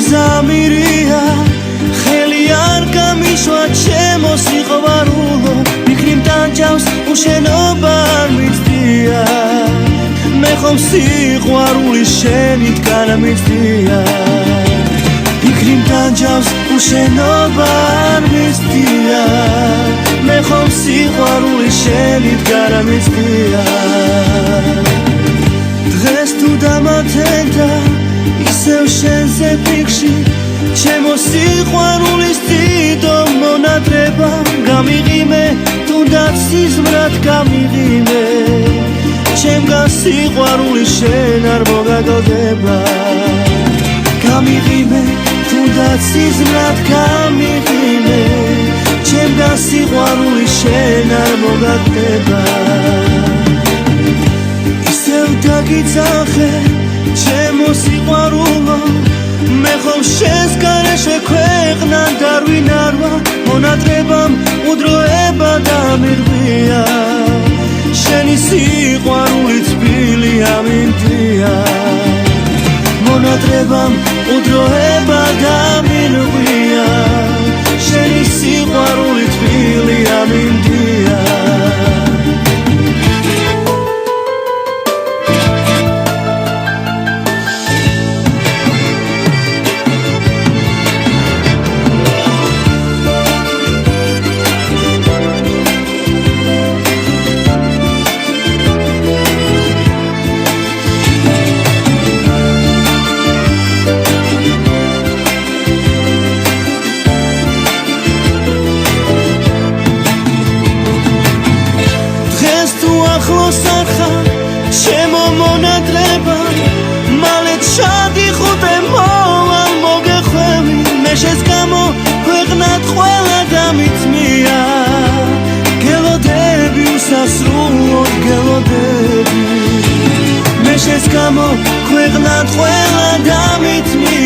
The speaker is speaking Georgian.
გზამირია ხელი არ გამიშვა ჩემო სიყვარულო მიქრიმ ტანჯავს უშენობა არ მიცდია მე ხომ სიყვარული შენითგან მიცდია მიქრიმ ტანჯავს უშენობა არ მიცდია მე ხომ სიყვარული შენითგან მიცდია დღეს თუ დამათენდა ისევ შენზე ფიქში ჩემო სიყვარულის დიდო მონადრება გამიღიმე თუნდაც სიზმრად გამიღიმე ჩემგან სიყვარული შენ არ მოგაგოდება გამიღიმე თუნდაც სიზმრად გამიღიმე ჩემგან სიყვარული შენ არ მოგაგდება ისევ დაგიძახე ჩემო სიყვარულო მე ხომ შენს გარეშე ქვეყნად არ ვინარვა მონადრებამ უდროება დამირღვია შენი სიყვარული თბილი ამინდია მონადრებამ უდროება დამირღვია შენი სიყვარული თბილი ამინდია ჩემო მონადრება მალე ჩადიხუტე მოვალ მოგეხვევი მე შენს გამო ქვეყნად ყველა დამიწმია გელოდები უსასრულოდ გელოდები მე შენს გამო ქვეყნად ყველა დამიწმია